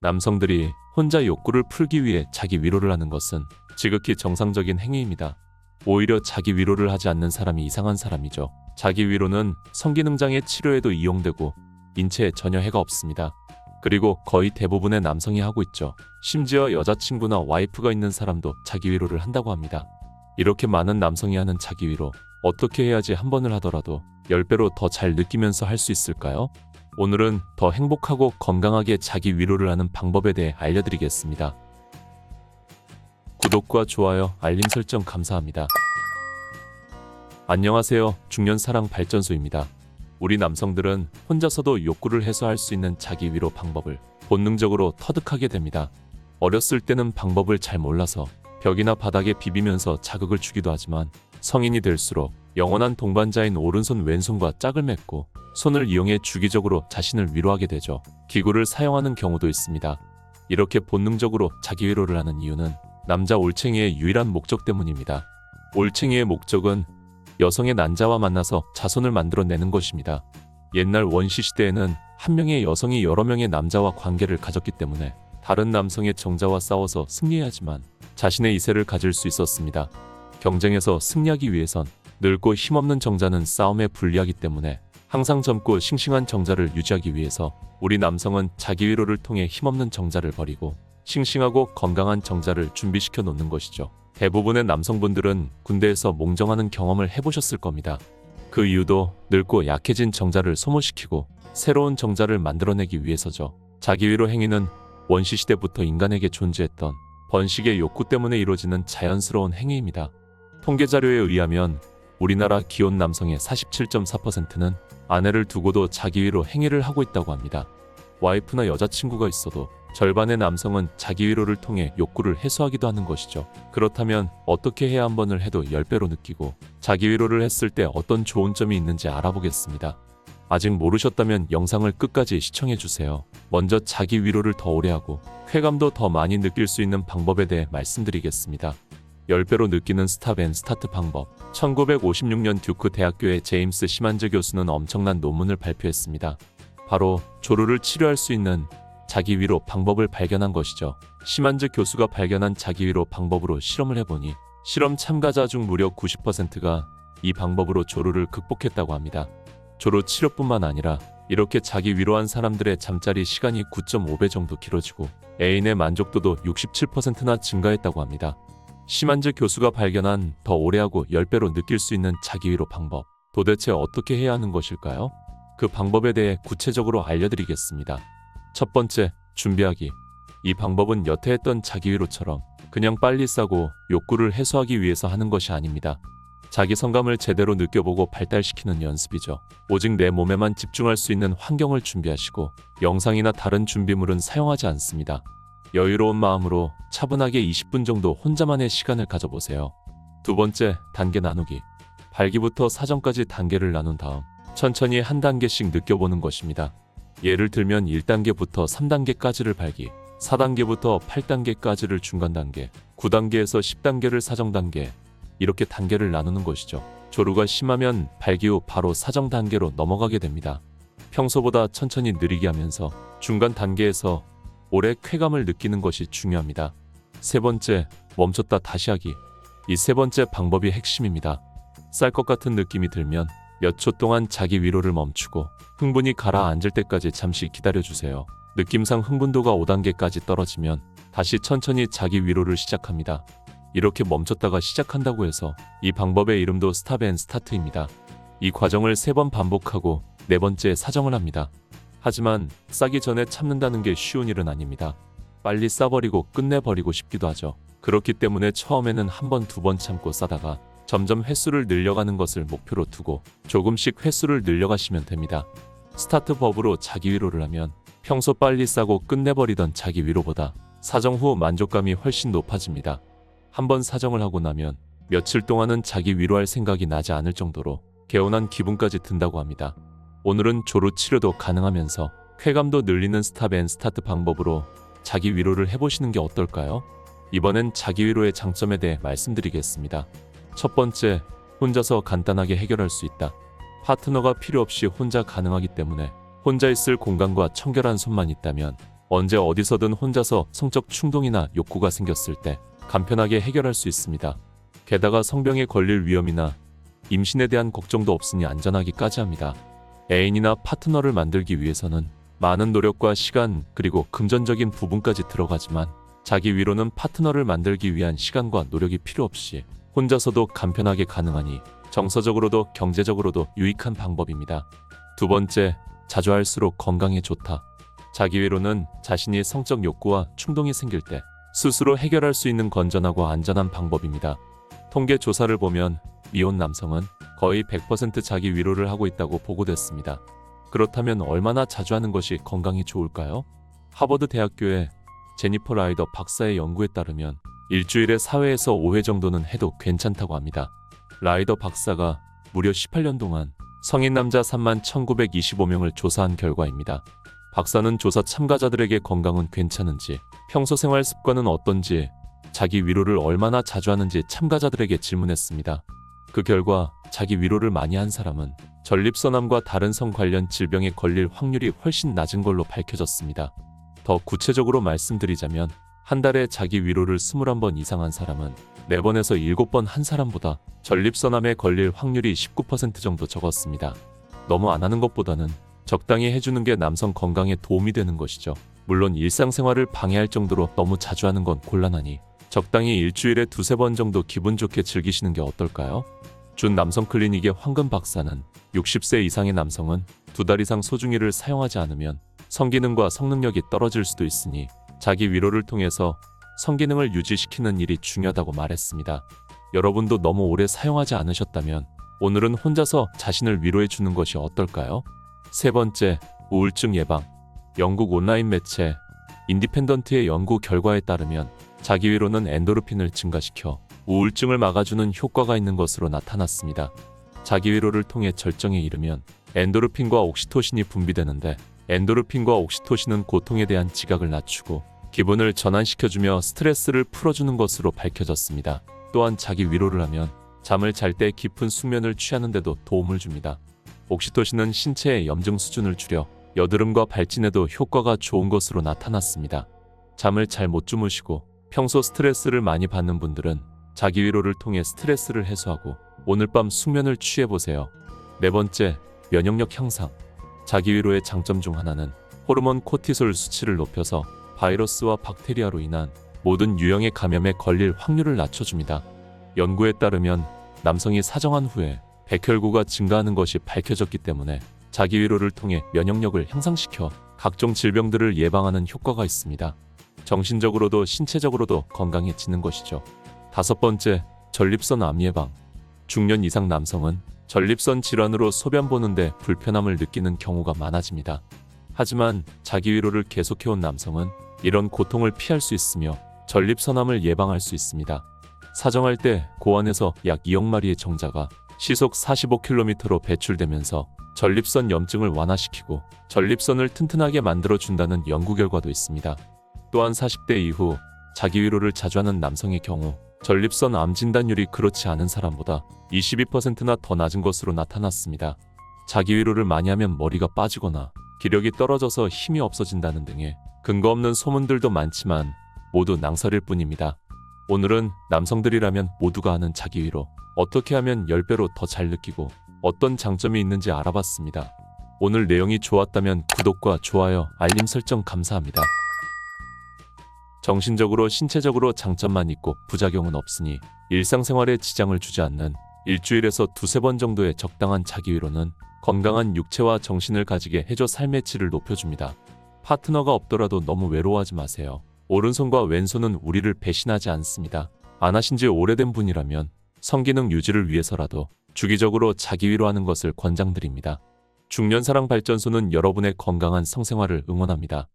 남성들이 혼자 욕구를 풀기 위해 자기 위로를 하는 것은 지극히 정상적인 행위입니다. 오히려 자기 위로를 하지 않는 사람이 이상한 사람이죠. 자기 위로는 성기능장애 치료에도 이용되고 인체에 전혀 해가 없습니다. 그리고 거의 대부분의 남성이 하고 있죠. 심지어 여자친구나 와이프가 있는 사람도 자기 위로를 한다고 합니다. 이렇게 많은 남성이 하는 자기 위로, 어떻게 해야지 한 번을 하더라도 10배로 더 잘 느끼면서 할 수 있을까요? 오늘은 더 행복하고 건강하게 자기 위로를 하는 방법에 대해 알려드리겠습니다. 구독과 좋아요, 알림 설정 감사합니다. 안녕하세요. 중년사랑발전소입니다. 우리 남성들은 혼자서도 욕구를 해소할 수 있는 자기 위로 방법을 본능적으로 터득하게 됩니다. 어렸을 때는 방법을 잘 몰라서 벽이나 바닥에 비비면서 자극을 주기도 하지만 성인이 될수록 영원한 동반자인 오른손 왼손과 짝을 맺고 손을 이용해 주기적으로 자신을 위로하게 되죠. 기구를 사용하는 경우도 있습니다. 이렇게 본능적으로 자기 위로를 하는 이유는 남자 올챙이의 유일한 목적 때문입니다. 올챙이의 목적은 여성의 난자와 만나서 자손을 만들어내는 것입니다. 옛날 원시 시대에는 한 명의 여성이 여러 명의 남자와 관계를 가졌기 때문에 다른 남성의 정자와 싸워서 승리해야지만 자신의 이세를 가질 수 있었습니다. 경쟁에서 승리하기 위해선 늙고 힘없는 정자는 싸움에 불리하기 때문에 항상 젊고 싱싱한 정자를 유지하기 위해서 우리 남성은 자기 위로를 통해 힘없는 정자를 버리고 싱싱하고 건강한 정자를 준비시켜 놓는 것이죠. 대부분의 남성분들은 군대에서 몽정하는 경험을 해보셨을 겁니다. 그 이유도 늙고 약해진 정자를 소모시키고 새로운 정자를 만들어내기 위해서죠. 자기 위로 행위는 원시시대부터 인간에게 존재했던 번식의 욕구 때문에 이루어지는 자연스러운 행위입니다. 통계 자료에 의하면 우리나라 기혼 남성의 47.4%는 아내를 두고도 자기 위로 행위를 하고 있다고 합니다. 와이프나 여자친구가 있어도 절반의 남성은 자기 위로를 통해 욕구를 해소하기도 하는 것이죠. 그렇다면 어떻게 해야 한 번을 해도 10배로 느끼고 자기 위로를 했을 때 어떤 좋은 점이 있는지 알아보겠습니다. 아직 모르셨다면 영상을 끝까지 시청해주세요. 먼저 자기 위로를 더 오래 하고 쾌감도 더 많이 느낄 수 있는 방법에 대해 말씀드리겠습니다. 10배로 느끼는 스탑 앤 스타트 방법. 1956년 듀크 대학교의 제임스 시만즈 교수는 엄청난 논문을 발표했습니다. 바로 조루를 치료할 수 있는 자기 위로 방법을 발견한 것이죠. 시만즈 교수가 발견한 자기 위로 방법으로 실험을 해보니 실험 참가자 중 무려 90%가 이 방법으로 조루를 극복했다고 합니다. 조루 치료뿐만 아니라 이렇게 자기 위로한 사람들의 잠자리 시간이 9.5배 정도 길어지고 애인의 만족도도 67%나 증가했다고 합니다. 시만즈 교수가 발견한 더 오래하고 10배로 느낄 수 있는 자기 위로 방법. 도대체 어떻게 해야 하는 것일까요? 그 방법에 대해 구체적으로 알려드리겠습니다. 첫 번째, 준비하기. 이 방법은 여태 했던 자기 위로처럼 그냥 빨리 싸고 욕구를 해소하기 위해서 하는 것이 아닙니다. 자기 성감을 제대로 느껴보고 발달시키는 연습이죠. 오직 내 몸에만 집중할 수 있는 환경을 준비하시고 영상이나 다른 준비물은 사용하지 않습니다. 여유로운 마음으로 차분하게 20분 정도 혼자만의 시간을 가져보세요. 두 번째, 단계 나누기. 발기부터 사정까지 단계를 나눈 다음 천천히 한 단계씩 느껴보는 것입니다. 예를 들면 1단계부터 3단계까지를 발기, 4단계부터 8단계까지를 중간 단계, 9단계에서 10단계를 사정 단계, 이렇게 단계를 나누는 것이죠. 조루가 심하면 발기 후 바로 사정 단계로 넘어가게 됩니다. 평소보다 천천히 느리게 하면서 중간 단계에서 오래 쾌감을 느끼는 것이 중요합니다. 세 번째, 멈췄다 다시 하기. 이 세 번째 방법이 핵심입니다. 쌀 것 같은 느낌이 들면 몇 초 동안 자기 위로를 멈추고 흥분이 가라앉을 때까지 잠시 기다려주세요. 느낌상 흥분도가 5단계까지 떨어지면 다시 천천히 자기 위로를 시작합니다. 이렇게 멈췄다가 시작한다고 해서 이 방법의 이름도 스탑 앤 스타트입니다. 이 과정을 3번 반복하고 네 번째 사정을 합니다. 하지만 싸기 전에 참는다는 게 쉬운 일은 아닙니다. 빨리 싸버리고 끝내버리고 싶기도 하죠. 그렇기 때문에 처음에는 한 번, 두 번 참고 싸다가 점점 횟수를 늘려가는 것을 목표로 두고 조금씩 횟수를 늘려가시면 됩니다. 스타트 법으로 자기 위로를 하면 평소 빨리 싸고 끝내버리던 자기 위로보다 사정 후 만족감이 훨씬 높아집니다. 한번 사정을 하고 나면 며칠 동안은 자기 위로할 생각이 나지 않을 정도로 개운한 기분까지 든다고 합니다. 오늘은 조루 치료도 가능하면서 쾌감도 늘리는 스탑 앤 스타트 방법으로 자기 위로를 해보시는 게 어떨까요? 이번엔 자기 위로의 장점에 대해 말씀드리겠습니다. 첫 번째, 혼자서 간단하게 해결할 수 있다. 파트너가 필요 없이 혼자 가능하기 때문에 혼자 있을 공간과 청결한 손만 있다면 언제 어디서든 혼자서 성적 충동이나 욕구가 생겼을 때 간편하게 해결할 수 있습니다. 게다가 성병에 걸릴 위험이나 임신에 대한 걱정도 없으니 안전하기까지 합니다. 애인이나 파트너를 만들기 위해서는 많은 노력과 시간 그리고 금전적인 부분까지 들어가지만 자기 위로는 파트너를 만들기 위한 시간과 노력이 필요 없이 혼자서도 간편하게 가능하니 정서적으로도 경제적으로도 유익한 방법입니다. 두 번째, 자주 할수록 건강에 좋다. 자기 위로는 자신이 성적 욕구와 충동이 생길 때 스스로 해결할 수 있는 건전하고 안전한 방법입니다. 통계 조사를 보면 미혼 남성은 거의 100% 자기 위로를 하고 있다고 보고됐습니다. 그렇다면 얼마나 자주 하는 것이 건강에 좋을까요? 하버드 대학교의 제니퍼 라이더 박사의 연구에 따르면 일주일에 4회에서 5회 정도는 해도 괜찮다고 합니다. 라이더 박사가 무려 18년 동안 성인 남자 31,925명을 조사한 결과입니다. 박사는 조사 참가자들에게 건강은 괜찮은지, 평소 생활 습관은 어떤지, 자기 위로를 얼마나 자주 하는지 참가자들에게 질문했습니다. 그 결과 자기 위로를 많이 한 사람은 전립선암과 다른 성 관련 질병에 걸릴 확률이 훨씬 낮은 걸로 밝혀졌습니다. 더 구체적으로 말씀드리자면 한 달에 자기 위로를 21번 이상 한 사람은 4번에서 7번 한 사람보다 전립선암에 걸릴 확률이 19% 정도 적었습니다. 너무 안 하는 것보다는 적당히 해주는 게 남성 건강에 도움이 되는 것이죠. 물론 일상생활을 방해할 정도로 너무 자주 하는 건 곤란하니 적당히 일주일에 2-3번 정도 기분 좋게 즐기시는 게 어떨까요? 준 남성 클리닉의 황금 박사는 60세 이상의 남성은 2달 이상 소중이를 사용하지 않으면 성기능과 성능력이 떨어질 수도 있으니 자기 위로를 통해서 성기능을 유지시키는 일이 중요하다고 말했습니다. 여러분도 너무 오래 사용하지 않으셨다면 오늘은 혼자서 자신을 위로해 주는 것이 어떨까요? 세 번째, 우울증 예방. 영국 온라인 매체 인디펜던트의 연구 결과에 따르면 자기 위로는 엔도르핀을 증가시켜 우울증을 막아주는 효과가 있는 것으로 나타났습니다. 자기 위로를 통해 절정에 이르면 엔도르핀과 옥시토신이 분비되는데 엔도르핀과 옥시토신은 고통에 대한 지각을 낮추고 기분을 전환시켜주며 스트레스를 풀어주는 것으로 밝혀졌습니다. 또한 자기 위로를 하면 잠을 잘 때 깊은 숙면을 취하는 데도 도움을 줍니다. 옥시토신은 신체의 염증 수준을 줄여 여드름과 발진에도 효과가 좋은 것으로 나타났습니다. 잠을 잘 못 주무시고 평소 스트레스를 많이 받는 분들은 자기 위로를 통해 스트레스를 해소하고 오늘 밤 숙면을 취해보세요. 네 번째, 면역력 향상. 자기 위로의 장점 중 하나는 호르몬 코티솔 수치를 높여서 바이러스와 박테리아로 인한 모든 유형의 감염에 걸릴 확률을 낮춰줍니다. 연구에 따르면 남성이 사정한 후에 백혈구가 증가하는 것이 밝혀졌기 때문에 자기 위로를 통해 면역력을 향상시켜 각종 질병들을 예방하는 효과가 있습니다. 정신적으로도 신체적으로도 건강해지는 것이죠. 다섯 번째, 전립선 암 예방. 중년 이상 남성은 전립선 질환으로 소변 보는데 불편함을 느끼는 경우가 많아집니다. 하지만 자기 위로를 계속해온 남성은 이런 고통을 피할 수 있으며 전립선암을 예방할 수 있습니다. 사정할 때 고안에서 약 2억 마리의 정자가 시속 45km로 배출되면서 전립선 염증을 완화시키고 전립선을 튼튼하게 만들어준다는 연구 결과도 있습니다. 또한 40대 이후 자기 위로를 자주 하는 남성의 경우 전립선 암 진단율이 그렇지 않은 사람보다 22%나 더 낮은 것으로 나타났습니다. 자기 위로를 많이 하면 머리가 빠지거나 기력이 떨어져서 힘이 없어진다는 등의 근거 없는 소문들도 많지만 모두 낭설일 뿐입니다. 오늘은 남성들이라면 모두가 아는 자기 위로 어떻게 하면 10배로 더 잘 느끼고 어떤 장점이 있는지 알아봤습니다. 오늘 내용이 좋았다면 구독과 좋아요, 알림 설정 감사합니다. 정신적으로 신체적으로 장점만 있고 부작용은 없으니 일상생활에 지장을 주지 않는 일주일에서 2-3번 정도의 적당한 자기 위로는 건강한 육체와 정신을 가지게 해줘 삶의 질을 높여줍니다. 파트너가 없더라도 너무 외로워하지 마세요. 오른손과 왼손은 우리를 배신하지 않습니다. 안 하신 지 오래된 분이라면 성기능 유지를 위해서라도 주기적으로 자기 위로하는 것을 권장드립니다. 중년사랑발전소는 여러분의 건강한 성생활을 응원합니다.